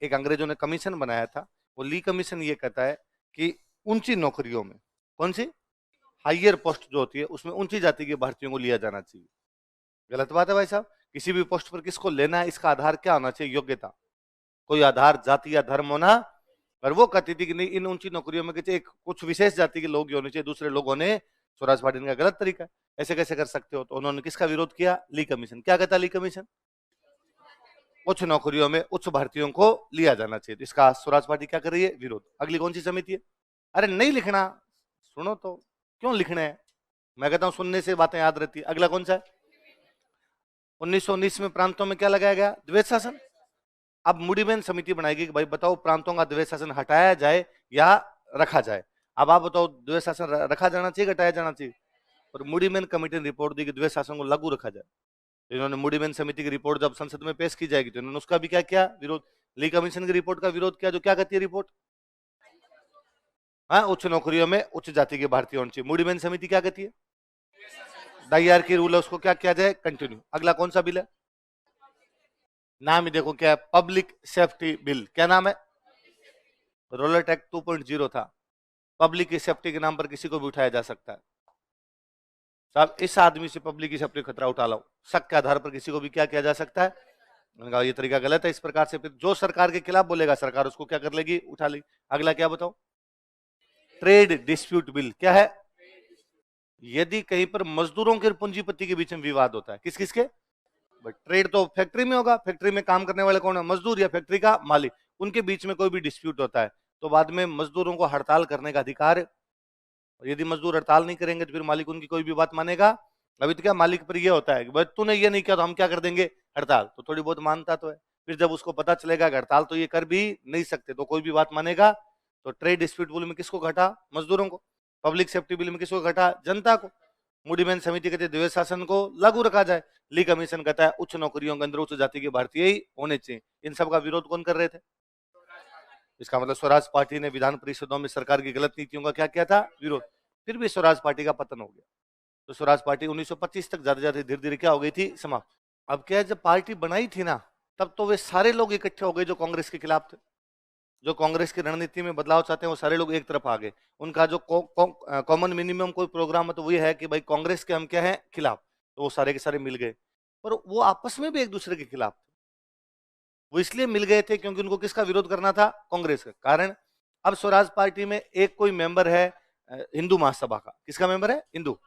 एक अंग्रेजों ने कमीशन बनाया था, वो ली कमीशन ये कहता है कि ऊंची नौकरियों में, कौन सी हाइयर पोस्ट जो होती है उसमें ऊंची जाति के भारतीयों को लिया जाना चाहिए। गलत बात है भाई साहब, किसी भी पोस्ट पर किसको लेना है इसका आधार क्या होना चाहिए, योग्यता, कोई आधार जाति या धर्म होना। पर वो कहती थी कि नहीं, इन ऊंची नौकरियों में एक कुछ विशेष जाति के लोग ही होने चाहिए, दूसरे लोगों ने स्वराज पार्टी का गलत तरीका है, ऐसे कैसे कर सकते हो। तो उन्होंने किसका विरोध किया, ली कमीशन। क्या कहता ली कमीशन, उच्च नौकरियों में उच्च भारतीयों को लिया जाना चाहिए। तो इसका स्वराज पार्टी क्या कर रही है, विरोध। अगली कौन सी समिति है, अरे नहीं लिखना, सुनो तो, क्यों लिखना है, मैं कहता हूं सुनने से बातें याद रहती है। अगला कौन सा है, 1919 में प्रांतों में क्या लगाया गया, द्वैत शासन। अब मुडीमैन समिति बनाएगी कि भाई बताओ प्रांतों का द्वैत शासन हटाया जाए या रखा जाए। अब आप बताओ द्वैत शासन रखा जाना चाहिए, हटाया जाना चाहिए। और मुडीमैन कमेटी ने रिपोर्ट दी कि द्वैत शासन को लागू रखा जाए। इन्होंने मुडीमैन समिति की रिपोर्ट जब संसद में पेश की जाएगी तो इन्होंने उसका भी क्या किया, विरोध। ली कमीशन की रिपोर्ट का विरोध किया, जो क्या कहती है रिपोर्ट, हाँ उच्च नौकरियों में उच्च जाति के भारतीय होने चाहिए। मुडीमैन समिति क्या कहती है, डाइआर की रूल है उसको क्या किया जाए, कंटिन्यू। अगला कौन सा बिल है, नाम ही देखो क्या है, पब्लिक सेफ्टी बिल। क्या नाम है, रोलर एक्ट 2.0 था। पब्लिक की सेफ्टी के नाम पर किसी को भी उठाया जा सकता है। साहब इस आदमी से पब्लिक की सेफ्टी खतरा उठा लो, शक के आधार पर किसी को भी क्या किया जा सकता है। मैंने कहा ये तरीका गलत है। इस प्रकार से फिर जो सरकार के खिलाफ बोलेगा सरकार उसको क्या कर लेगी, उठा लेगी। अगला क्या बताओ, ट्रेड डिस्प्यूट बिल। क्या है, यदि कहीं पर मजदूरों के पूंजीपति के बीच में विवाद होता है, किस किसके, ट्रेड तो फैक्ट्री में होगा, फैक्ट्री में काम करने वाले कौन है, मजदूर या फैक्ट्री का मालिक, उनके बीच में कोई भी डिस्प्यूट होता है तो बाद में मजदूरों को हड़ताल करने का अधिकार है। यदि मजदूर हड़ताल नहीं करेंगे तो फिर मालिक उनकी कोई भी बात मानेगा। अभी तो क्या मालिक पर ये होता है कि भाई तूने ये नहीं किया तो हम क्या कर देंगे, हड़ताल। तो थोड़ी बहुत मानता तो है, फिर जब उसको पता चलेगा कि हड़ताल तो ये कर भी नहीं सकते तो कोई भी बात मानेगा। तो ट्रेड डिस्प्यूट बिल में किसको घटा, मजदूरों को। पब्लिक सेफ्टी बिल में किसको घटा, जनता को। मुडीमैन समिति कहते द्वैत शासन को लागू रखा जाए। ली कमीशन कहता है उच्च नौकरियों के अंदर उच्च जाति के भारतीय ही होने चाहिए। इन सब का विरोध कौन कर रहे थे, इसका मतलब स्वराज पार्टी ने विधान परिषदों में सरकार की गलत नीतियों का क्या किया था, विरोध। फिर भी स्वराज पार्टी का पतन हो गया। तो स्वराज पार्टी 1925 तक ज्यादा ज्यादा धीरे धीरे क्या हो गई थी, समाप्त। अब क्या है, जब पार्टी बनाई थी ना तब तो वे सारे लोग इकट्ठे हो गए जो कांग्रेस के खिलाफ थे, जो कांग्रेस की रणनीति में बदलाव चाहते हैं वो सारे लोग एक तरफ आ गए। उनका जो कॉमन मिनिमम कोई प्रोग्राम है तो वही है कि भाई कांग्रेस के हम क्या है खिलाफ, तो वो सारे के सारे मिल गए। पर वो आपस में भी एक दूसरे के खिलाफ थे। वो इसलिए मिल गए थे क्योंकि उनको किसका विरोध करना था, कांग्रेस का। कारण अब स्वराज पार्टी में एक कोई मेंबर है हिंदू महासभा का, किसका मेंबर है, हिंदू।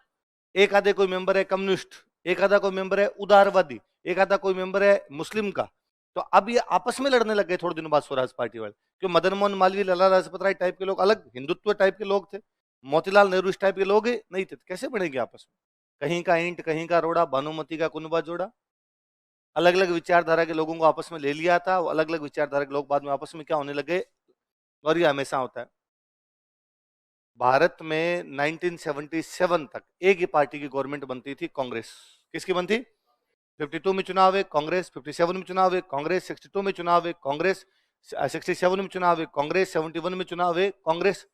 एक आधे कोई मेंबर है कम्युनिस्ट, एक आधा कोई मेंबर है उदारवादी, एक आधा कोई मेंबर है मुस्लिम का। तो अब ये आपस में लड़ने लग गए थोड़े दिनों बाद स्वराज पार्टी वाले। क्यों, मदन मोहन मालवीय, लाला लाजपत राय टाइप के लोग अलग हिंदुत्व टाइप के लोग थे, मोतीलाल नेहरू इस टाइप के लोग नहीं थे। कैसे बढ़ेंगे आपस में, कहीं का ईंट कहीं का रोड़ा, भानुमती का कुनबा जोड़ा। अलग अलग विचारधारा के लोगों को आपस में ले लिया था, वो अलग अलग विचारधारा के लोग बाद में आपस में क्या होने लगे। और ये हमेशा होता है। भारत में 1977 तक एक ही पार्टी की गवर्नमेंट बनती थी, कांग्रेस। किसकी बनती, 52 में चुनाव है कांग्रेस, 57 में चुनाव है कांग्रेस, 62 में चुनाव है कांग्रेस, 67 में चुनाव है कांग्रेस, 71 में चुनाव है कांग्रेस,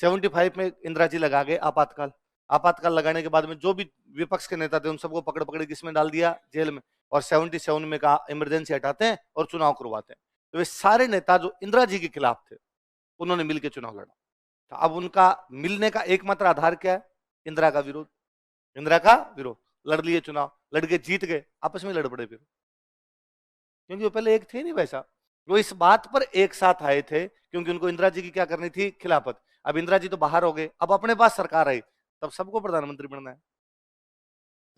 75 में इंदिरा जी लगा गए आपातकाल। आपातकाल लगाने के बाद में जो भी विपक्ष के नेता थे उन सबको पकड़ पकड़ किसमें डाल दिया, जेल में। और 77 में कहा इमरजेंसी हटाते हैं और चुनाव करवाते हैं। तो वे सारे नेता जो इंदिरा जी के खिलाफ थे उन्होंने मिलकर चुनाव लड़ा। तो अब उनका मिलने का एकमात्र आधार क्या है, इंदिरा का विरोध। इंदिरा का विरोध, लड़ लिए चुनाव, लड़के जीत गए, आपस में लड़ पड़े फिर, क्योंकि वो पहले एक थे नहीं वैसा। वो इस बात पर एक साथ आए थे क्योंकि उनको इंदिरा जी की क्या करनी थी, खिलाफत। अब इंदिरा जी तो बाहर हो गए, अब अपने पास सरकार आई, तब सबको प्रधानमंत्री बनना है,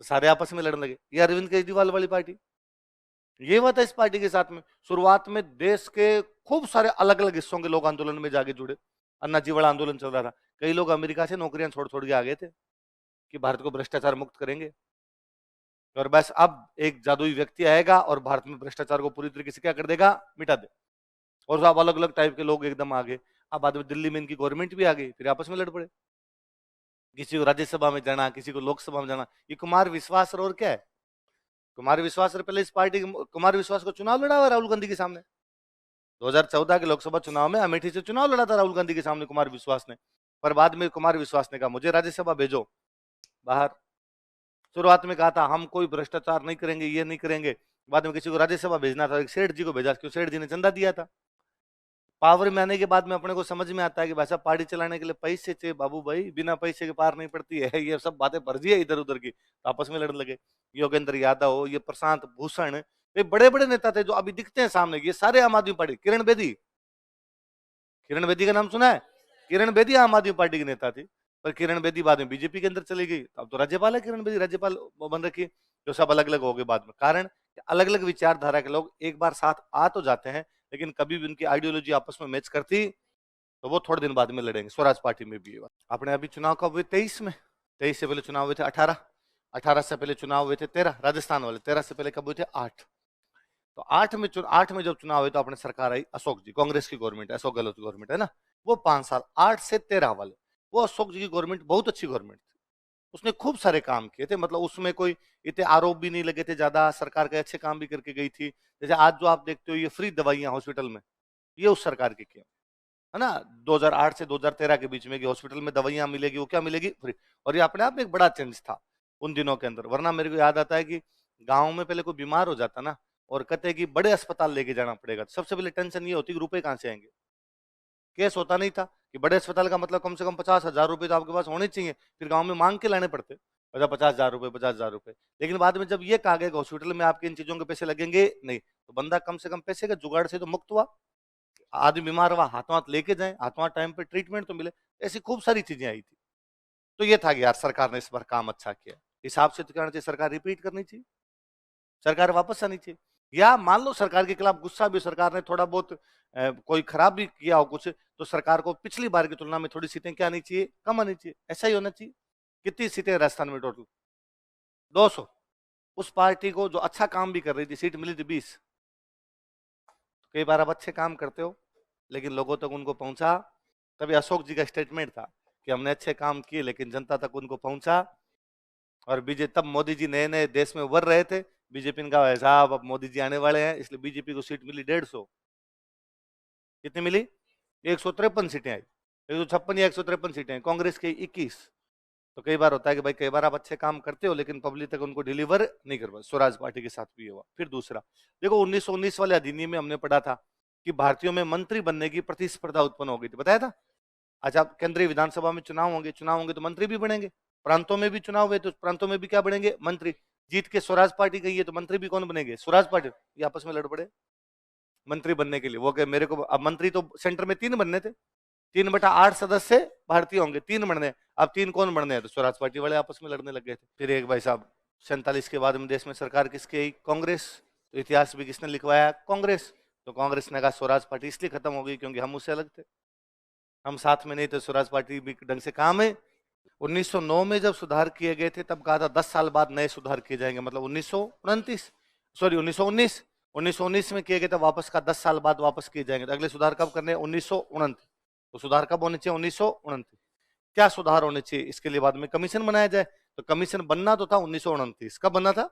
तो सारे आपस में लड़ने लगे। ये अरविंद केजरीवाल वाली पार्टी, ये हुआ था इस पार्टी के साथ में। शुरुआत में देश के खूब सारे अलग अलग हिस्सों के लोग आंदोलन में जाके जुड़े। अन्ना जी वाला आंदोलन चल रहा था, कई लोग अमेरिका से नौकरियां छोड़ छोड़ के आ गए थे कि भारत को भ्रष्टाचार मुक्त करेंगे। और बस अब एक जादुई व्यक्ति आएगा और भारत में भ्रष्टाचार को पूरी तरीके से क्या कर देगा, मिटा दे। और सब अलग अलग टाइप के लोग एकदम आ गए। अब बाद में दिल्ली में इनकी गवर्नमेंट भी आ गई, फिर आपस में लड़ पड़े। किसी को राज्यसभा में जाना, किसी को लोकसभा में जाना। ये कुमार विश्वास और क्या है, कुमार विश्वास से पहले इस पार्टी कुमार विश्वास को चुनाव लड़ा हुआ राहुल गांधी के सामने। 2014 के लोकसभा चुनाव में अमेठी से चुनाव लड़ा था राहुल गांधी के सामने कुमार विश्वास ने। पर बाद में कुमार विश्वास ने कहा मुझे राज्यसभा भेजो बाहर। शुरुआत में कहा था हम कोई भ्रष्टाचार नहीं करेंगे, ये नहीं करेंगे। बाद में किसी को राज्यसभा भेजना था, एक सेठ जी को भेजा, क्यों, सेठ जी ने चंदा दिया था। पावर में आने के बाद में अपने को समझ में आता है कि भाई साहब पार्टी चलाने के लिए पैसे चाहिए बाबू भाई, बिना पैसे के पार नहीं पड़ती है, ये सब बातें फर्जी है इधर उधर की, तो आपस में लड़ने लगे। योगेंद्र यादव, ये प्रशांत भूषण, ये बड़े बड़े नेता थे जो अभी दिखते हैं सामने, ये सारे आम आदमी पार्टी। किरण बेदी, किरण बेदी का नाम सुना है? किरण बेदी आम आदमी पार्टी की नेता थी, पर किरण बेदी बाद में बीजेपी के अंदर चली गई, अब तो राज्यपाल है किरण बेदी, राज्यपाल बन रखी, जो सब अलग अलग हो गए बाद में। कारण अलग अलग विचारधारा के लोग एक बार साथ आ तो जाते हैं, लेकिन कभी भी उनकी आइडियोलॉजी आपस में मैच करती तो वो थोड़े दिन बाद में लड़ेंगे। स्वराज पार्टी में भी ये बात। अपने अभी चुनाव कब हुए? 23 में। 23 से पहले चुनाव हुए थे 18, 18 से पहले चुनाव हुए थे 13, राजस्थान वाले। 13 से पहले कब हुए थे? 8। तो 8 में जब चुनाव हुए तो अपने सरकार आई अशोक जी, कांग्रेस की गवर्नमेंट, अशोक गहलोत की गवर्नमेंट है ना, वो 5 साल। 8 से 13 वाले, वो अशोक जी की गवर्नमेंट बहुत अच्छी गवर्नमेंट थी, उसने खूब सारे काम किए थे, मतलब उसमें कोई इतने आरोप भी नहीं लगे थे ज्यादा, सरकार के अच्छे काम भी करके गई थी। जैसे आज जो आप देखते हो ये फ्री दवाइयां हॉस्पिटल में, ये उस सरकार की है ना, 2008 से 2013 के बीच में कि हॉस्पिटल में दवाइयां मिलेगी, वो क्या मिलेगी? फ्री। और ये अपने आप में एक बड़ा चेंज था उन दिनों के अंदर। वरना मेरे को याद आता है कि गांव में पहले कोई बीमार हो जाता ना, और कहते कि बड़े अस्पताल लेके जाना पड़ेगा, तो सबसे पहले टेंशन ये होती कि रुपए कहां से आएंगे। केस होता नहीं था कि बड़े अस्पताल का मतलब कम से कम 50,000 रुपए तो आपके पास होने चाहिए, फिर गांव में मांग के लाने पड़ते, अच्छा 50,000 रुपए, 50,000 रुपए। लेकिन बाद में जब ये कहा गया कि हॉस्पिटल में आपके इन चीजों के पैसे लगेंगे नहीं, तो बंदा कम से कम पैसे का जुगाड़ से तो मुक्त हुआ। आदमी बीमार हुआ, हाथों हाथ लेके जाए, हाथों हाथ टाइम पे ट्रीटमेंट तो मिले, ऐसी खूब सारी चीजें आई थी। तो ये था कि यार सरकार ने इस बार काम अच्छा किया, हिसाब से तो कहना चाहिए सरकार रिपीट करनी चाहिए, सरकार वापस आनी चाहिए। या मान लो सरकार के खिलाफ गुस्सा भी, सरकार ने थोड़ा बहुत कोई खराब भी किया हो कुछ, तो सरकार को पिछली बार की तुलना में थोड़ी सीटें क्या आनी चाहिए? कम आनी चाहिए, ऐसा ही होना चाहिए। कितनी सीटें राजस्थान में टोटल? 200। उस पार्टी को जो अच्छा काम भी कर रही थी सीट मिली थी 20। कई बार आप अच्छे काम करते हो लेकिन लोगों तक उनको पहुंचा, तभी अशोक जी का स्टेटमेंट था कि हमने अच्छे काम किए लेकिन जनता तक उनको पहुंचा। और बीजेपी, तब मोदी जी नए नए देश में उभर रहे थे, बीजेपी ने कहा साहब अब मोदी जी आने वाले हैं, इसलिए बीजेपी को सीट मिली 150। कितनी मिली? 153 सीटें आई, 156 या 153 सीटें, कांग्रेस के 21। तो कई बार होता है कि भाई कई बार आप अच्छे काम करते हो लेकिन पब्लिक तक उनको डिलीवर नहीं कर पाते। स्वराज पार्टी के साथ भी हुआ। फिर दूसरा देखो 1919 वाले अधिनियम में हमने पढ़ा था कि भारतीयों में मंत्री बनने की प्रतिस्पर्धा उत्पन्न हो गई थी, बताया था। अच्छा, केंद्रीय विधानसभा में चुनाव होंगे तो मंत्री भी बनेंगे, प्रांतों में भी चुनाव हुए तो प्रांतों में भी क्या बनेंगे? मंत्री। जीत के स्वराज पार्टी गई है तो मंत्री भी कौन बनेंगे? स्वराज पार्टी। ये आपस में लड़ पड़े मंत्री बनने के लिए। वो कहे मेरे को, अब मंत्री तो सेंटर में 3 बनने थे, 3/8 सदस्य भारतीय होंगे, 3 बनने, अब 3 कौन बनने हैं? तो स्वराज पार्टी वाले आपस में लड़ने लग गए थे। फिर एक भाई साहब 47 के बाद में देश में सरकार किसकी आई? कांग्रेस। तो इतिहास भी किसने लिखवाया? कांग्रेस। तो कांग्रेस ने कहा स्वराज पार्टी इसलिए खत्म हो गई क्योंकि हम उससे अलग थे, हम साथ में नहीं थे, स्वराज पार्टी भी ढंग से काम है। 1909 में जब सुधार किए गए थे तब कहा था 10 साल बाद नए सुधार किए जाएंगे, मतलब 1929, सॉरी 1919, 1919 में किए गए थे, वापस का 10 साल बाद वापस किए जाएंगे। तो अगले सुधार कब करने हैं? 1929। तो सुधार कब होने चाहिए? 1929। क्या सुधार होने चाहिए? इसके लिए बाद में कमीशन बनाया जाए। तो कमीशन बनना तो था 1929। कब बनना था?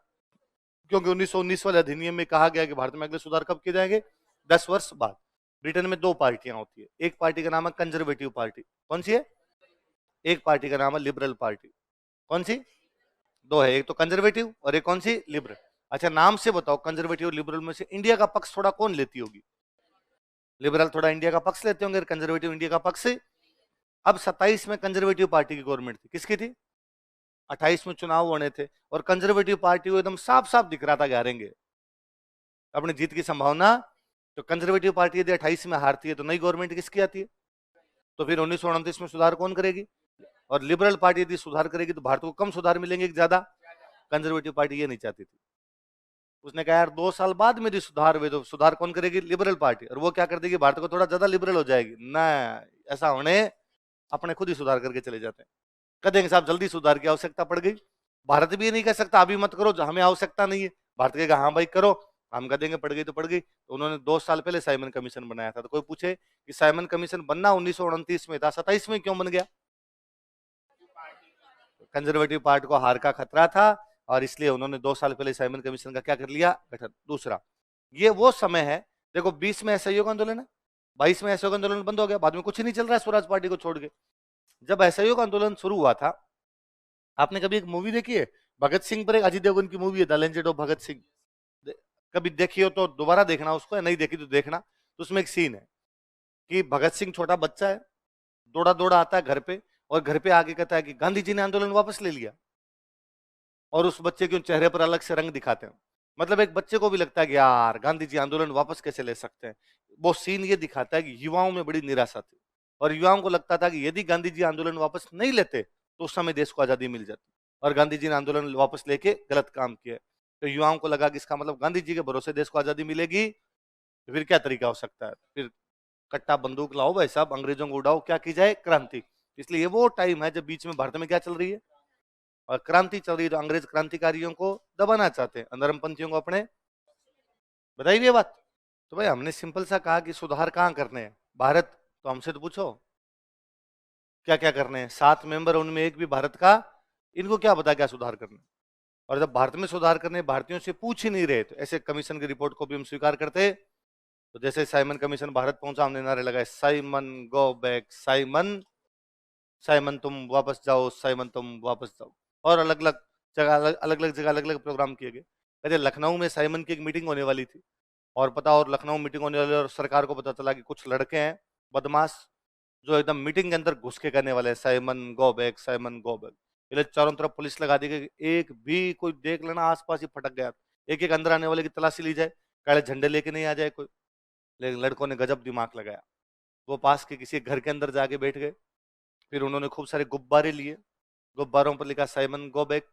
क्योंकि 1919 वाले अधिनियम में कहा गया कि भारत में अगले सुधार कब किए जाएंगे? 10 वर्ष बाद। ब्रिटेन में 2 पार्टियां होती है, एक पार्टी का नाम है कंजर्वेटिव पार्टी। कौन सी है? एक पार्टी का नाम है लिबरल पार्टी। कौन सी? 2 है, एक तो कंजर्वेटिव और एक कौन सी? लिबरल। अच्छा नाम से बताओ, कंजर्वेटिव और लिबरल में से इंडिया का पक्ष थोड़ा कौन लेती होगी? लिबरल थोड़ा इंडिया का पक्ष लेते होंगे, कंजर्वेटिव इंडिया का पक्ष। अब 27 में कंजर्वेटिव पार्टी की गवर्नमेंट थी, किसकी थी? 28 में चुनाव होने थे और कंजर्वेटिव पार्टी को एकदम साफ साफ दिख रहा था कि हारेंगे, अपनी जीत की संभावना। तो कंजर्वेटिव पार्टी यदि 28 में हारती है तो नई गवर्नमेंट किसकी आती है? तो फिर 1929 में सुधार कौन करेगी? और लिबरल पार्टी यदि सुधार करेगी तो भारत को कम सुधार मिलेंगे कि ज्यादा? कंजर्वेटिव पार्टी ये नहीं चाहती थी, उसने कहा यार 2 साल बाद में यदि सुधार हुए तो सुधार कौन करेगी? Liberal party. और वो क्या कर देगी? भारत को थोड़ा ज्यादा लिबरल हो जाएगी ना, ऐसा होने अपने खुद ही सुधार करके चले जाते हैं। कह देंगे साहब जल्दी सुधार की आवश्यकता पड़ गई। भारत भी ये नहीं कह सकता अभी मत करो, हमें आवश्यकता नहीं है। भारत कहेगा हाँ भाई करो, हम कह देंगे पड़ गई तो पड़ गई। तो उन्होंने 2 साल पहले साइमन कमीशन बनाया था। तो कोई पूछे कि साइमन कमीशन बनना 1929 में था, 27 में क्यों बन गया? कंजर्वेटिव पार्टी को हार का खतरा था और इसलिए उन्होंने 2 साल पहले साइमन कमीशन का क्या कर लिया? गठन। दूसरा, ये वो समय है, देखो 20 में असहयोग आंदोलन है, 22 में असहयोग आंदोलन बंद हो गया, बाद में कुछ नहीं चल रहा है स्वराज पार्टी को छोड़ के। जब असहयोग आंदोलन शुरू हुआ था, आपने कभी एक मूवी देखी है भगत सिंह पर? एक अजय देवगन की मूवी है the legend of Bhagat Singh, कभी देखी हो तो दोबारा देखना उसको, नहीं देखी तो देखना। तो उसमें एक सीन है कि भगत सिंह छोटा बच्चा है, दौड़ा दौड़ा आता है घर पे, और घर पे आके कहता है कि गांधी जी ने आंदोलन वापस ले लिया, और उस बच्चे के चेहरे पर अलग से रंग दिखाते हैं। मतलब एक बच्चे को भी लगता है कि यार गांधी जी आंदोलन वापस कैसे ले सकते हैं। वो सीन ये दिखाता है कि युवाओं में बड़ी निराशा थी, और युवाओं को लगता था कि यदि गांधी जी आंदोलन वापस नहीं लेते तो उस समय देश को आजादी मिल जाती, और गांधी जी ने आंदोलन वापस लेके गलत काम किया। तो युवाओं को लगा कि इसका मतलब गांधी जी के भरोसे देश को आजादी मिलेगी, तो फिर क्या तरीका हो सकता है, फिर कट्टा बंदूक लाओ भाई साहब, अंग्रेजों को उड़ाओ, क्या की जाए, क्रांति। इसलिए वो टाइम है जब बीच में भारत में क्या चल रही है, और क्रांति चल रही है। तो अंग्रेज क्रांतिकारियों को दबाना चाहते हैं, नरमपंथियों को अपने। बताइए ये बात। तो भाई हमने सिंपल सा कहा कि सुधार कहाँ करने हैं, भारत, तो हमसे तो पूछो क्या क्या करने हैं। 7 मेंबर, उनमें एक भी भारत का, इनको क्या पता क्या सुधार करने। और जब भारत में सुधार करने भारतीयों से पूछ ही नहीं रहे, तो ऐसे कमीशन की रिपोर्ट को भी हम स्वीकार करते। तो जैसे साइमन कमीशन भारत पहुंचा, हमने नारे लगाए, Simon go back, Simon, Simon तुम वापस जाओ, साइमन तुम वापस जाओ। और अलग अलग जगह, अलग अलग जगह अलग अलग प्रोग्राम किए गए। कहते लखनऊ में साइमन की एक मीटिंग होने वाली थी, और पता, और लखनऊ मीटिंग होने वाली, और सरकार को पता चला कि कुछ लड़के हैं बदमाश जो एकदम मीटिंग के अंदर घुस के करने वाले हैं, Simon go back, Simon go back. इसलिए चारों तरफ पुलिस लगा दी गई, एक भी कोई देख लेना आसपास ही फटक गया, एक एक अंदर आने वाले की तलाशी ली जाए, काले झंडे लेके नहीं आ जाए कोई। लेकिन लड़कों ने गजब दिमाग लगाया, वो पास के किसी घर के अंदर जाके बैठ गए, फिर उन्होंने खूब सारे गुब्बारे लिए, गुब्बारों पर लिखा साइमन गो बैक,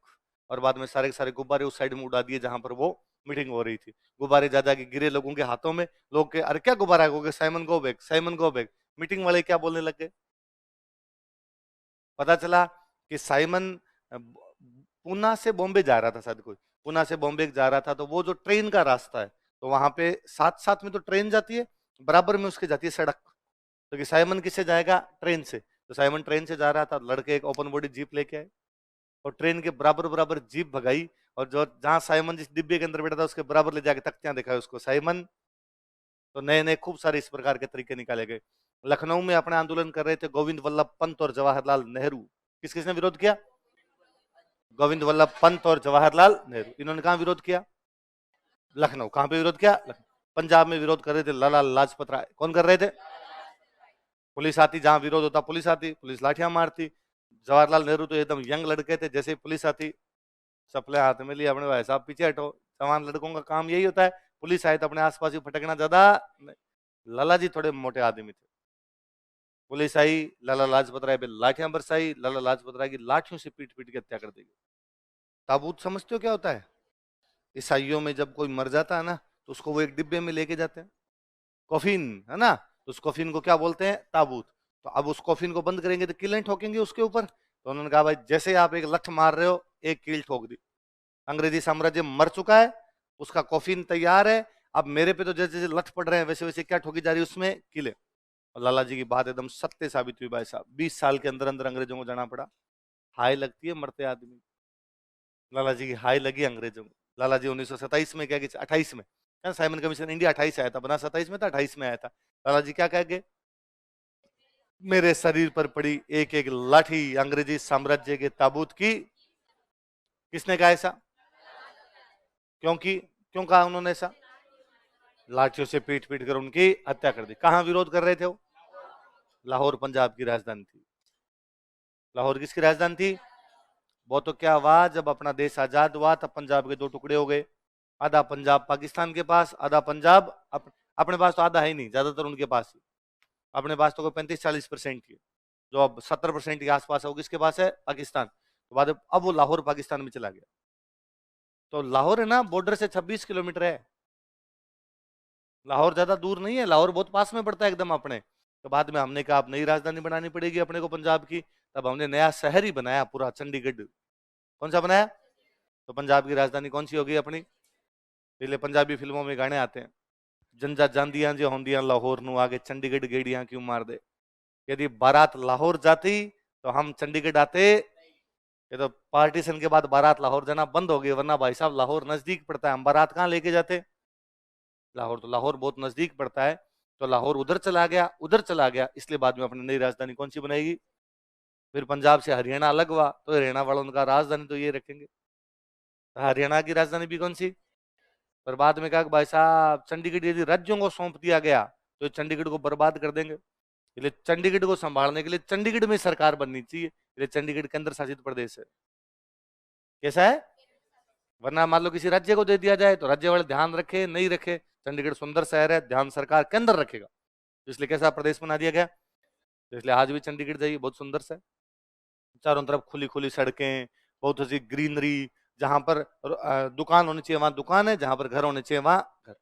और बाद में सारे के सारे गुब्बारे उस साइड में उड़ा दिए जहां पर वो मीटिंग हो रही थी। गुब्बारे ज्यादा के गिरे लोगों के हाथों में, लोग के अरे क्या गुब्बारा है, Simon go back, Simon go back. Meeting वाले क्या बोलने लग गए, पता चला कि साइमन पूना से बॉम्बे जा रहा था, शायद कोई पूना से बॉम्बे जा रहा था, तो वो जो ट्रेन का रास्ता है, तो वहां पे साथ साथ में तो ट्रेन जाती है, बराबर में उसके जाती है सड़क। तो कि साइमन किससे जाएगा, ट्रेन से। तो साइमन ट्रेन से जा रहा था, लड़के एक ओपन बॉडी जीप लेके आए, और ट्रेन के बराबर बराबर जीप भगाई, और जो जहां साइमन जिस डिब्बे के अंदर बैठा था उसके बराबर ले जाके तख्तियां दिखाई उसको, साइमन। तो नए नए खूब सारे इस प्रकार के तरीके निकाले गए। लखनऊ में अपने आंदोलन कर रहे थे गोविंद वल्लभ पंत और जवाहरलाल नेहरू। किस किसने विरोध किया, गोविंद वल्लभ पंत और जवाहरलाल नेहरू, इन्होंने कहा विरोध किया, लखनऊ। कहां पे विरोध किया, पंजाब में विरोध कर रहे थे लाला लाजपत राय। कौन कर रहे थे, पुलिस आती, जहां विरोध होता पुलिस आती, पुलिस लाठियां मारती। जवाहरलाल नेहरू तो एकदम यंग लड़के थे, जैसे पुलिस आती चप्पलें हाथ में लिए, अपने भाई साहब पीछे हटो, जवान लड़कों का काम यही होता है, पुलिस आए तो अपने आसपास ही फटकना ज्यादा। लाला जी थोड़े मोटे आदमी थे, पुलिस आई, लाला लाजपत राय पे लाठियां बरसाई, लाला लाजपत राय की लाठियों से पीट पीट के हत्या कर दी गई। ताबूत समझते हो क्या होता है, ईसाइयों में जब कोई मर जाता है ना, तो उसको वो एक डिब्बे में लेके जाते हैं, कॉफिन है ना, तो उस कॉफिन को क्या बोलते हैं, ताबूत। तो अब उस कॉफिन को बंद करेंगे तो किलें ठोकेंगे उसके ऊपर। तो उन्होंने कहा भाई जैसे आप एक लठ मार रहे हो, एक कील ठोक दी, अंग्रेजी साम्राज्य मर चुका है, उसका कॉफिन तैयार है, अब मेरे पे तो जैसे जैसे लठ पड़ रहे हैं वैसे वैसे क्या ठोकी जा रही है उसमें, किले। और लाला जी की बात एकदम सत्य साबित हुई भाई साहब, 20 साल के अंदर अंदर अंग्रेजों को जाना पड़ा। हाय लगती है मरते आदमी, लाला जी की हाय लगी अंग्रेजों को। लाला जी 1927 में क्या, 28 में, साइमन कमीशन इंडिया 28 आया था, बना 27 में था, 28 में आया था। लाला जी क्या कह गए, मेरे शरीर पर पड़ी एक एक लाठी अंग्रेजी साम्राज्य के ताबूत की। किसने कहा ऐसा, क्योंकि क्यों कहा उन्होंने ऐसा, लाठियों से पीट पीट कर उनकी हत्या कर दी। कहां विरोध कर रहे थे वो, लाहौर पंजाब की राजधानी थी। लाहौर किसकी राजधानी थी, वो तो क्या हुआ, जब अपना देश आजाद हुआ तब पंजाब के 2 टुकड़े हो गए, आधा पंजाब पाकिस्तान के पास, आधा पंजाब अपने पास। तो आधा है नहीं, ज्यादातर उनके पास ही, अपने पास तो 35-40% ही है। जो अब 70% के आसपास है वो किसके पास है, पाकिस्तान। तो बाद अब वो लाहौर पाकिस्तान में चला गया। तो लाहौर है ना, बॉर्डर से 26 किलोमीटर है, लाहौर ज्यादा दूर नहीं है, लाहौर बहुत पास में पड़ता है एकदम अपने। तो बाद में हमने कहा अब नई राजधानी बनानी पड़ेगी अपने को पंजाब की, तब हमने नया शहर ही बनाया पूरा, चंडीगढ़। कौन सा बनाया, तो पंजाब की राजधानी कौन सी होगी अपनी, इसलिए पंजाबी फिल्मों में गाने आते हैं, जंजा जांदियां जो होंदियां लाहौर नु आगे चंडीगढ़ गेड़ियां क्यों मार दे। यदि बारात लाहौर जाती तो हम चंडीगढ़ आते। ये तो पार्टीशन के बाद बारात लाहौर जाना बंद हो गई, वरना भाई साहब लाहौर नजदीक पड़ता है, हम बारात कहाँ लेके जाते, लाहौर तो लाहौर बहुत नजदीक पड़ता है। तो लाहौर उधर चला गया, उधर चला गया, इसलिए बाद में अपनी नई राजधानी कौन सी बनाएगी। फिर पंजाब से हरियाणा अलग हुआ, तो हरियाणा वालों उनका राजधानी तो ये रखेंगे, हरियाणा की राजधानी भी कौन सी। पर बाद में कहा कि भाई साहब चंडीगढ़ यदि राज्यों को सौंप दिया गया तो ये चंडीगढ़ को बर्बाद कर देंगे। इसलिए चंडीगढ़ को संभालने के लिए चंडीगढ़ में सरकार बननी चाहिए, इसलिए चंडीगढ़ केंद्र शासित प्रदेश है। कैसा है? वरना मान लो किसी राज्य को दे दिया जाए तो राज्य वाले ध्यान रखे नहीं रखे, चंडीगढ़ सुंदर शहर है, ध्यान सरकार के अंदर रखेगा, इसलिए कैसा प्रदेश बना दिया गया। इसलिए आज भी चंडीगढ़ जाइए, बहुत सुंदर सा है, चारों तरफ खुली खुली सड़कें, बहुत अच्छी ग्रीनरी, जहां पर दुकान होनी चाहिए वहां दुकान है, जहां पर घर होने चाहिए वहां घर।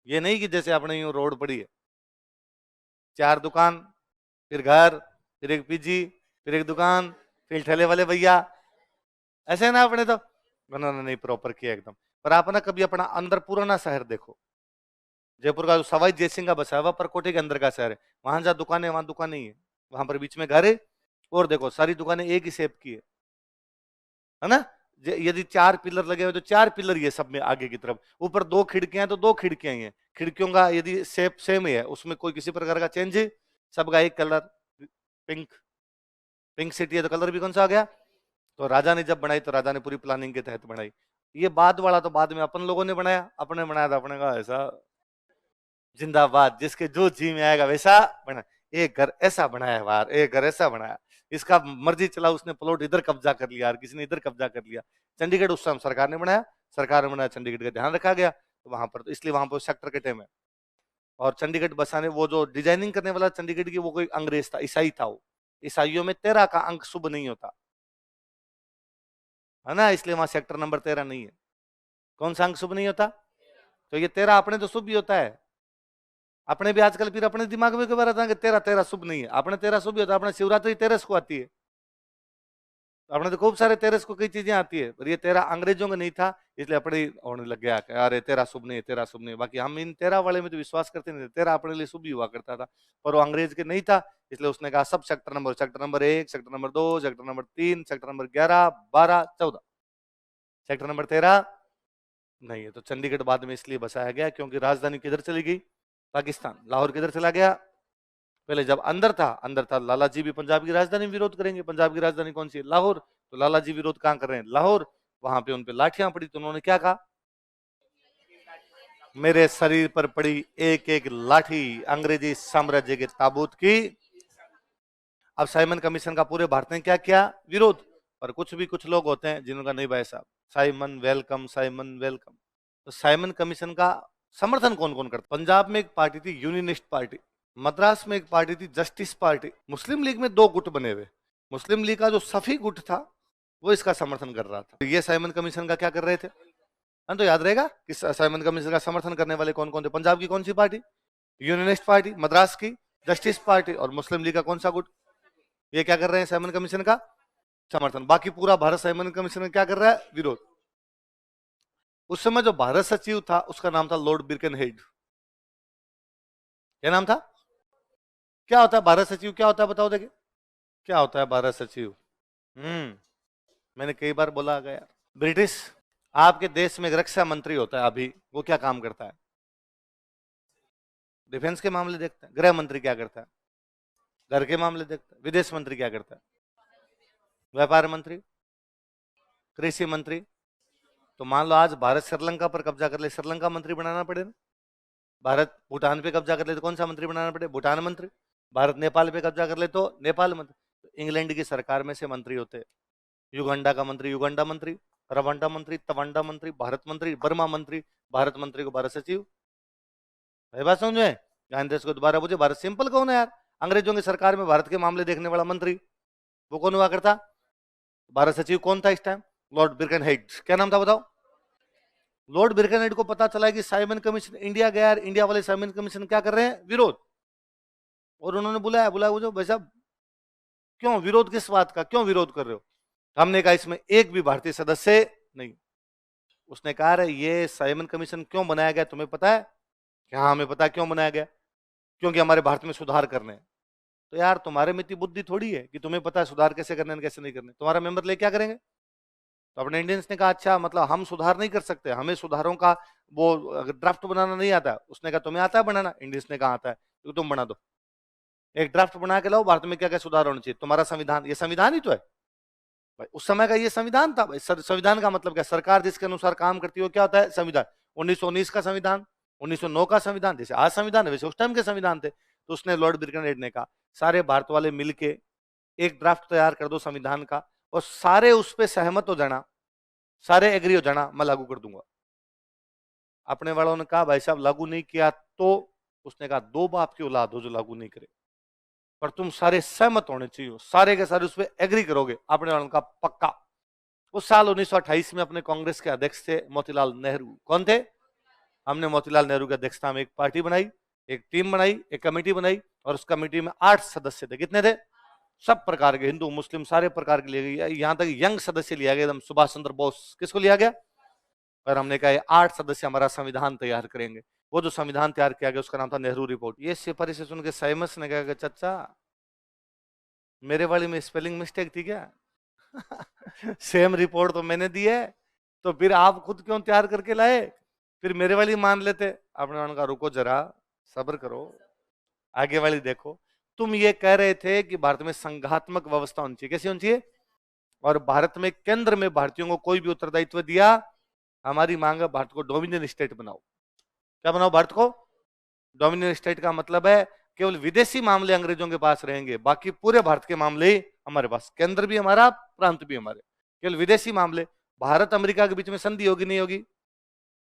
ये नहीं कि जैसे अपने यूं रोड पड़ी है, 4 दुकान, फिर घर, फिर एक पीजी, फिर एक दुकान, फिर ठेले वाले भैया, ऐसे है ना अपने तो। उन्होंने नहीं प्रॉपर किया एकदम। पर आप ना कभी अपना अंदर पुराना शहर देखो, जयपुर का जो सवाई जयसिंह का बसा हुआ परकोटे के अंदर का शहर है, वहां जहाँ दुकानें वहां दुकान नहीं है, वहां पर बीच में घर है, और देखो सारी दुकानें एक ही शेप की है ना। यदि 4 पिलर लगे हुए तो 4 पिलर ये सब में आगे की तरफ, ऊपर 2 खिड़कियां तो 2 खिड़कियां ही है, खिड़कियों का यदि शेप सेम ही है, उसमें कोई किसी प्रकार का चेंज है, सबका एक कलर पिंक, पिंक सिटी है तो कलर भी कौन सा आ गया। तो राजा ने जब बनाई तो राजा ने पूरी प्लानिंग के तहत बनाई। ये बाद वाला तो बाद में अपन लोगों ने बनाया, अपने बनाया था, अपने का ऐसा जिंदाबाद, जिसके जो जी में आएगा वैसा बना। एक घर ऐसा बनाया बाहर, एक घर ऐसा बनाया, इसका मर्जी चला, उसने प्लॉट इधर कब्जा कर लिया और किसी ने इधर कब्जा कर लिया। चंडीगढ़ उस समय सरकार ने बनाया, सरकार ने बनाया, चंडीगढ़ का ध्यान रखा गया, तो वहां पर तो इसलिए वहां पर सेक्टर के टेम है। और चंडीगढ़ बसाने वो जो डिजाइनिंग करने वाला चंडीगढ़ की वो कोई अंग्रेज था, ईसाई था वो। ईसाइयों में 13 का अंक शुभ नहीं होता है ना, इसलिए वहां सेक्टर नंबर 13 नहीं है। कौन सा अंक शुभ नहीं होता? तो ये 13 अपने तो शुभ भी होता है, अपने भी आजकल फिर अपने दिमाग में क्यों रहता है कि 13 शुभ नहीं है, अपने 13 शुभ भी होता है, अपने शिवरात्रि 13 को आती है, अपने तो खूब सारे 13 को कई चीजें आती है, पर ये 13 अंग्रेजों का नहीं था, इसलिए अपने होने लग गया अरे 13 शुभ नहीं है, 13 शुभ नहीं है। बाकी हम इन 13 वाले में तो विश्वास करते नहीं थे, 13 अपने लिए शुभ ही हुआ करता था, पर वो अंग्रेज के नहीं था, इसलिए उसने कहा सब sector number 1, sector number 2, sector number 3, sector number 11, 12, 14, sector number 13 नहीं है। तो चंडीगढ़ बाद में इसलिए बसाया गया क्योंकि राजधानी किधर चली गई, पाकिस्तान, लाहौर किधर चला गया। पहले जब अंदर था लाला जी भी पंजाब की राजधानी विरोध करेंगे, पंजाब की राजधानी कौन सी है, लाहौर, तो लाला जी विरोध कहां कर रहे हैं, लाहौर, वहां पे उनपे लाठियां पड़ी, तो उन्होंने क्या कहा, मेरे शरीर पर पड़ी एक एक लाठी अंग्रेजी साम्राज्य के ताबूत की। अब साइमन कमीशन का पूरे भारत ने क्या किया, विरोध, पर कुछ लोग होते हैं जिनका नहीं भाई साहब, साइमन वेलकम, साइमन वेलकम। तो साइमन कमीशन का समर्थन कौन कौन करता, पंजाब में एक पार्टी थी यूनियनिस्ट पार्टी, मद्रास में एक पार्टी थी जस्टिस पार्टी, मुस्लिम लीग में 2 गुट बने हुए, मुस्लिम लीग का जो सफी गुट था वो इसका समर्थन कर रहा था। ये साइमन कमीशन का क्या कर रहे थे, तो याद रहेगा कि साइमन कमीशन का समर्थन करने वाले कौन कौन थे, पंजाब की कौन सी पार्टी, यूनियनिस्ट पार्टी, मद्रास की जस्टिस पार्टी, और मुस्लिम लीग का कौन सा गुट, ये क्या कर रहे हैं, साइमन कमीशन का समर्थन। बाकी पूरा भारत साइमन कमीशन का क्या कर रहा है, विरोध। उस समय जो भारत सचिव था उसका नाम था लॉर्ड बिरकनहेड। क्या नाम था, क्या होता है भारत सचिव, क्या होता है बताओ देखिए, क्या होता है भारत सचिव। मैंने कई बार बोला गया, ब्रिटिश आपके देश में एक रक्षा मंत्री होता है, अभी वो क्या काम करता है, डिफेंस के मामले देखता है, गृह मंत्री क्या करता है, घर के मामले देखता है, विदेश मंत्री क्या करता है, व्यापार मंत्री, कृषि मंत्री। तो मान लो आज भारत श्रीलंका पर कब्जा कर ले, श्रीलंका मंत्री बनाना पड़े ना, भारत भूटान पे कब्जा कर ले तो कौन सा मंत्री बनाना पड़े, भूटान मंत्री, भारत नेपाल पे कब्जा कर ले तो नेपाल मंत्री। तो इंग्लैंड की सरकार में से मंत्री होते हैं, युगांडा का मंत्री युगांडा मंत्री, रवांडा मंत्री तवांडा मंत्री, भारत मंत्री बर्मा मंत्री, भारत मंत्री को भारत सचिव। बात समझ में, ज्ञान देश को दोबारा पूछे, भारत सिंपल कौन है यार, अंग्रेजों की सरकार में भारत के मामले देखने वाला मंत्री वो कौन हुआ करता, भारत सचिव कौन था इस टाइम, लॉर्ड बिरकनहेड। क्या नाम था बताओ, लॉर्ड बिरकनहेड को पता चला कि साइमन कमीशन इंडिया गया, इंडिया वाले साइमन कमीशन क्या कर रहे हैं, विरोध, और उन्होंने बुलाया बुलाया भाई साहब क्यों विरोध, किस बात का, क्यों विरोध कर रहे हो। हमने कहा इसमें एक भी भारतीय सदस्य नहीं। उसने कहा रे ये साइमन कमीशन क्यों बनाया गया तुम्हें पता है, क्या हमें पता है क्यों बनाया गया, क्योंकि हमारे भारत में सुधार करने हैं। तो यार तुम्हारे में इतनी बुद्धि थोड़ी है कि तुम्हें पता है सुधार कैसे करने कैसे नहीं करने, तुम्हारा मेंबर ले क्या करेंगे। तो अपने इंडियंस ने कहा अच्छा मतलब हम सुधार नहीं कर सकते, हमें सुधारों का वो ड्राफ्ट बनाना नहीं आता। उसने कहा तुम्हें आता है बनाना, इंडियंस ने कहा आता है, तो तुम बना दो, एक ड्राफ्ट बना के लाओ, भारत में क्या क्या सुधार होना चाहिए, तुम्हारा संविधान, ये संविधान ही तो है भाई, उस समय का ये संविधान था भाई। संविधान का मतलब क्या, सरकार जिसके अनुसार काम करती है वो क्या होता है, संविधान। 1919 का संविधान, 1909 का संविधान, जैसे आज संविधान है वैसे उस टाइम के संविधान थे। तो उसने लॉर्ड बिरकनहेड ने कहा सारे भारत वाले मिलके एक ड्राफ्ट तैयार कर दो संविधान का और सारे उस पर सहमत हो जाना, सारे एग्री हो जाना, मैं लागू कर दूंगा। अपने वालों ने कहा भाई साहब लागू नहीं किया तो, उसने कहा दो बाप की औलाद हो जो लागू नहीं करे, पर तुम सारे सहमत होने चाहिए, सारे के सारे उस पर एग्री करोगे। अपने वालों का पक्का। उस साल 1928 में अपने कांग्रेस के अध्यक्ष थे मोतीलाल नेहरू। कौन थे? हमने मोतीलाल नेहरू की अध्यक्षता में एक पार्टी बनाई, एक टीम बनाई, एक कमेटी बनाई और उस कमेटी में 8 सदस्य थे। कितने थे? सब प्रकार के, हिंदू मुस्लिम सारे प्रकार के लिए गए, यहां तक यंग सदस्य लिया गया एकदम, सुभाष चंद्र बोस। किसको लिया गया? और हमने कहा 8 सदस्य हमारा संविधान तैयार करेंगे। वो जो संविधान तैयार किया गया उसका नाम था नेहरू रिपोर्ट। ये सिपाही से सुन के साइमस ने कहा चाचा मेरे वाली में स्पेलिंग मिस्टेक थी क्या? सेम रिपोर्ट तो मैंने दी है, तो फिर आप खुद क्यों तैयार करके लाए? फिर मेरे वाली मान लेते। आपने उनका रुको जरा, सब्र करो, आगे वाली देखो। तुम ये कह रहे थे कि भारत में संघात्मक व्यवस्था होनी चाहिए। कैसी होनी चाहिए? और भारत में केंद्र में भारतीयों को कोई भी उत्तरदायित्व दिया, हमारी मांग है भारत को डोमिनियन स्टेट बनाओ। क्या बनाओ? भारत को डोमिनियन स्टेट का मतलब है केवल विदेशी मामले अंग्रेजों के पास रहेंगे, बाकी पूरे भारत के मामले हमारे पास, केंद्र भी हमारा, प्रांत भी हमारे, केवल विदेशी मामले। भारत अमेरिका के बीच में संधि होगी नहीं होगी?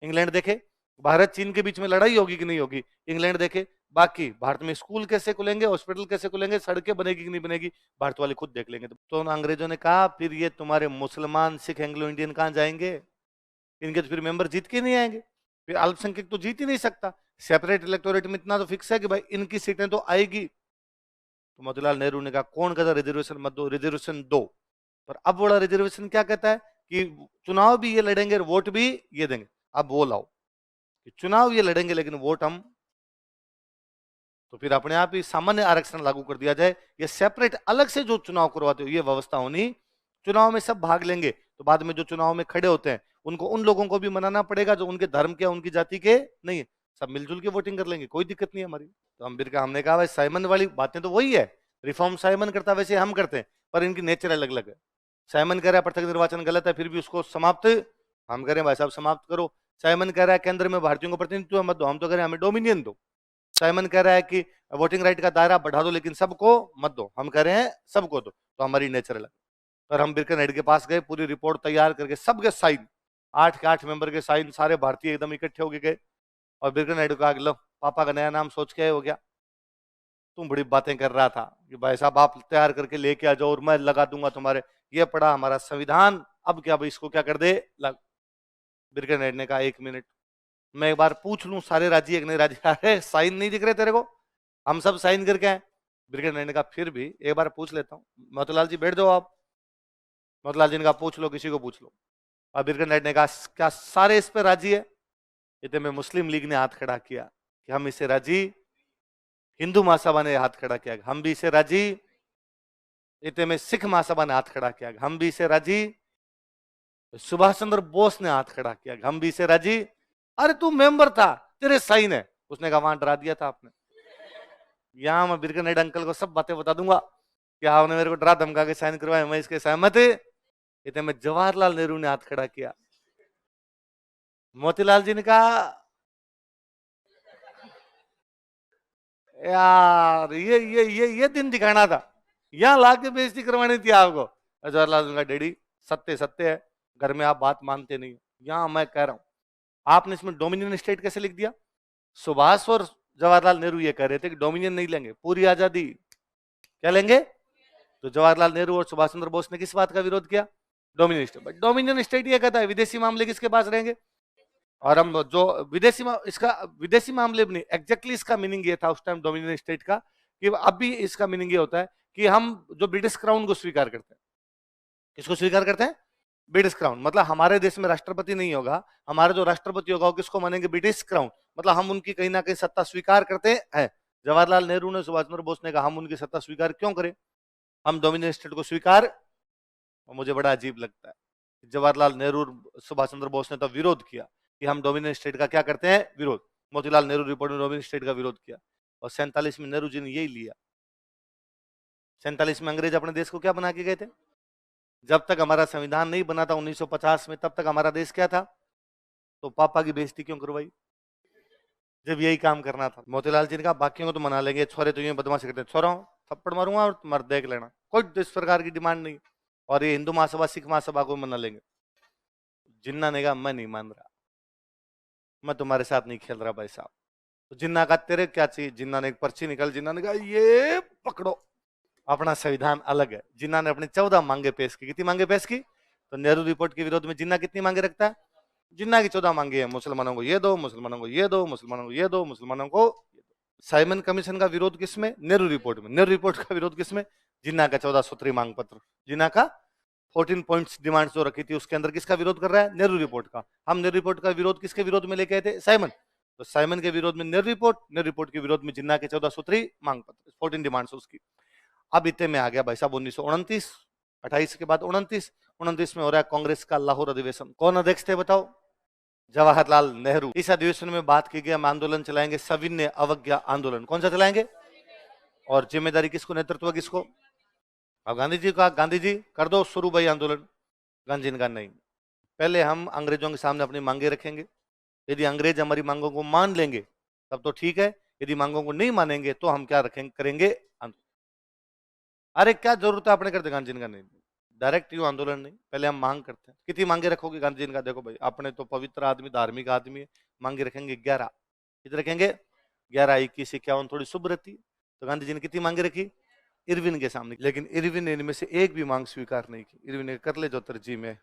इंग्लैंड देखे। भारत चीन के बीच में लड़ाई होगी कि नहीं होगी? इंग्लैंड देखे। बाकी भारत में स्कूल कैसे खुलेंगे, हॉस्पिटल कैसे खुलेंगे, सड़कें बनेगी कि नहीं बनेगी, भारत वाले खुद देख लेंगे। तो अंग्रेजों ने कहा फिर ये तुम्हारे मुसलमान सिख एंग्लो इंडियन कहां जाएंगे? इनके तो फिर मेंबर जीत के नहीं आएंगे, फिर अल्पसंख्यक तो जीत ही नहीं सकता। सेपरेट इलेक्टोरेट में इतना तो फिक्स है कि भाई इनकी सीटें तो आएगी। तो मोतीलाल नेहरू ने कहा कौन कहता रिजर्वेशन मत दो, रिजर्वेशन दो। पर अब बड़ा रिजर्वेशन क्या कहता है कि चुनाव भी ये लड़ेंगे और वोट भी ये देंगे। अब वो लाओ कि चुनाव ये लड़ेंगे लेकिन वोट हम, तो फिर अपने आप ही सामान्य आरक्षण लागू कर दिया जाए। ये सेपरेट अलग से जो चुनाव करवाते हो ये व्यवस्था होनी। चुनाव में सब भाग लेंगे तो बाद में जो चुनाव में खड़े होते हैं उनको, उन लोगों को भी मनाना पड़ेगा जो उनके धर्म के, उनकी जाति के नहीं है। सब मिलजुल के वोटिंग कर लेंगे, कोई दिक्कत नहीं है हमारी। तो हमने कहा भाई साइमन वाली बातें तो वही है, रिफॉर्म साइमन करता वैसे हम करते हैं, पर इनकी नेचर अलग अलग है। साइमन कह रहा है पृथक निर्वाचन गलत है, फिर भी उसको समाप्त हम करें भाई साहब समाप्त करो। साइमन कह रहा है केंद्र में भारतीयों को प्रतिनिधित्व मत दो, हम तो कह रहे हैं हमें डोमिनियन दो। साइमन कह रहा है कि वोटिंग राइट का दायरा बढ़ा दो लेकिन सबको मत दो, हम कह रहे हैं सबको दो। तो हमारी नेचर अलग। और हम बिरकनहेड के पास गए, पूरी रिपोर्ट तैयार करके सबके साइन, 8 के 8 मेंबर के साइन, सारे भारतीय एकदम इकट्ठे होके गए और बिरकनहेड को आगे लो पापा का नया नाम सोच के हो गया। तुम बड़ी बातें कर रहा था कि भाई साहब आप तैयार करके लेके आ जाओ और मैं लगा दूंगा तुम्हारे, ये पड़ा हमारा संविधान, अब क्या भाई इसको क्या कर दे लग। बिरकनहेड ने कहा 1 मिनट मैं एक बार पूछ लूं सारे राजी एक नहीं राजी। अरे साइन नहीं दिख रहे तेरे को, हम सब साइन करके आए। बिरकनहेड ने कहा फिर भी एक बार पूछ लेता हूँ। मोतीलाल जी बैठ जाओ आप। मोतीलाल जी ने कहा पूछ लो, किसी को पूछ लो। और बिरकनहेड ने कहा क्या सारे इस पे राजी है? इतने में मुस्लिम लीग ने हाथ खड़ा किया कि हम इसे राजी। हिंदू महासभा ने हाथ खड़ा किया हम भी इसे राजी। इतने में सिख महासभा ने हाथ खड़ा किया हम भी इसे राजी। सुभाष चंद्र बोस ने हाथ खड़ा किया हम भी इसे राजी। अरे तू मेंबर था, तेरे साइन है। उसने कहा वहां डरा दिया था आपने। यहां मैं बिरकनहेड अंकल को सब बातें बता दूंगा कि आपने मेरे को डरा धमका के साइन करवाए, मैं इसके सहमत है। इतने में जवाहरलाल नेहरू ने हाथ खड़ा किया। मोतीलाल जी ने कहा यार ये दिन दिखाना था, यहां लाके बेइज्जती करवानी थी आपको। जवाहरलाल ने कहा डैडी सत्य सत्य है, घर में आप बात मानते नहीं, यहां मैं कह रहा हूं आपने इसमें डोमिनियन स्टेट कैसे लिख दिया? सुभाष और जवाहरलाल नेहरू ये कह रहे थे कि डोमिनियन नहीं लेंगे, पूरी आजादी। क्या लेंगे? तो जवाहरलाल नेहरू और सुभाष चंद्र बोस ने किस बात का विरोध किया? Dominion state. डोमिनियन स्टेट ये कहता है विदेशी मामले किसके पास रहेंगे, और हम जो इसका विदेशी मामले नहीं, एग्जैक्टली इसका मीनिंग ये था उस टाइम डोमिनियन स्टेट का, कि अभी इसका मीनिंग ये होता है कि हम जो ब्रिटिश क्राउन को स्वीकार करते हैं। किसको स्वीकार करते हैं? British crown. मतलब हमारे देश में राष्ट्रपति नहीं होगा, हमारा जो राष्ट्रपति होगा वो किसको मानेंगे? British crown. मतलब हम उनकी कहीं ना कहीं सत्ता स्वीकार करते हैं। जवाहरलाल नेहरू ने, सुभाष चंद्र बोस ने कहा हम उनकी सत्ता स्वीकार क्यों करें, हम डोमिनियन स्टेट को स्वीकार। और मुझे बड़ा अजीब लगता है जवाहरलाल नेहरू और सुभाष चंद्र बोस ने तो विरोध किया कि हम डोमिनियन स्टेट का क्या करते हैं, विरोध। मोतीलाल नेहरू रिपोर्ट में डोमिनियन स्टेट का विरोध किया और 47 में नेहरू जी ने यही लिया। 47 में अंग्रेज अपने देश को क्या बना के गए थे? जब तक हमारा संविधान नहीं बना था 1950 में, तब तक हमारा देश क्या था? तो पापा की बेइज्जती क्यों करवाई? जब यही काम करना था। मोतीलाल जी ने कहा बाकियों को तो मना लेंगे, छोरे तो यूं बदमाशी करते हैं, छोरा थप्पड़ मारूंगा और मर देख लेना, कोई इस प्रकार की डिमांड नहीं। और ये हिंदू महासभा सिख महासभा को मना लेंगे। जिन्ना ने कहा मैं नहीं मान रहा, मैं तुम्हारे साथ नहीं खेल रहा भाई साहब। तो जिन्ना का तेरे क्या चाहिए? जिन्ना ने एक पर्ची निकाल, जिन्ना ने कहा ये पकड़ो, अपना संविधान अलग है। जिन्ना ने अपनी 14 मांगे पेश की। कितनी मांगे पेश की? तो नेहरू रिपोर्ट के विरोध में जिन्ना कितनी मांगे रखता है? जिन्ना की 14 मांगे हैं, मुसलमानों को ये दो, मुसलमानों को ये दो, मुसलमानों को ये दो, मुसलमानों को। साइमन कमीशन का विरोध किसमें? नेहरू रिपोर्ट में। नेहरू रिपोर्ट का विरोध किसमें? जिन्ना का 14 सूत्री मांग पत्र। जिन्ना का 14 पॉइंट्स डिमांड जो रखी थी उसके अंदर किसका विरोध कर रहा है? नेहरू रिपोर्ट का। हम नेहरू रिपोर्ट का विरोध किसके विरोध में लेके आए थे? साइमन। तो साइमन के विरोध में नेहरू रिपोर्ट, नेहरू रिपोर्ट के विरोध में जिन्ना के 14 सूत्री मांग पत्र, 14 डिमांड्स उसकी। अब इतने में आ गया भाई साहब 1929, 28 के बाद 29 में हो रहा है कांग्रेस का लाहौर अधिवेशन। कौन अध्यक्ष थे बताओ? जवाहरलाल नेहरू। इस अधिवेशन में बात की गई हम आंदोलन चलाएंगे, सविनय अवज्ञा आंदोलन। कौन सा चलाएंगे? और जिम्मेदारी किसको, नेतृत्व किसको? अब गांधी जी का, गांधी जी कर दो शुरू भाई आंदोलन। गांधी जी का नहीं, पहले हम अंग्रेजों के सामने अपनी मांगे रखेंगे। यदि अंग्रेज हमारी मांगों को मान लेंगे तब तो ठीक है, यदि मांगों को नहीं मानेंगे तो हम क्या रखेंगे, करेंगे आंदोलन। अरे क्या जरूरत है आपने करते? गांधी जी का नहीं, डायरेक्ट यू आंदोलन नहीं, पहले हम मांग करते हैं। कितनी मांगे रखोगे? गांधी जी का देखो भाई, आपने तो पवित्र आदमी, धार्मिक आदमी है, मांगे रखेंगे 11। कितने रखेंगे? 11, 21, 51 थोड़ी शुभ रहती है। तो गांधी जी ने कितनी मांगे रखी? इरविन के सामने। लेकिन इरविन ने इनमें से एक भी मांग स्वीकार नहीं की। इरविन ने कर ले जो तरजीह में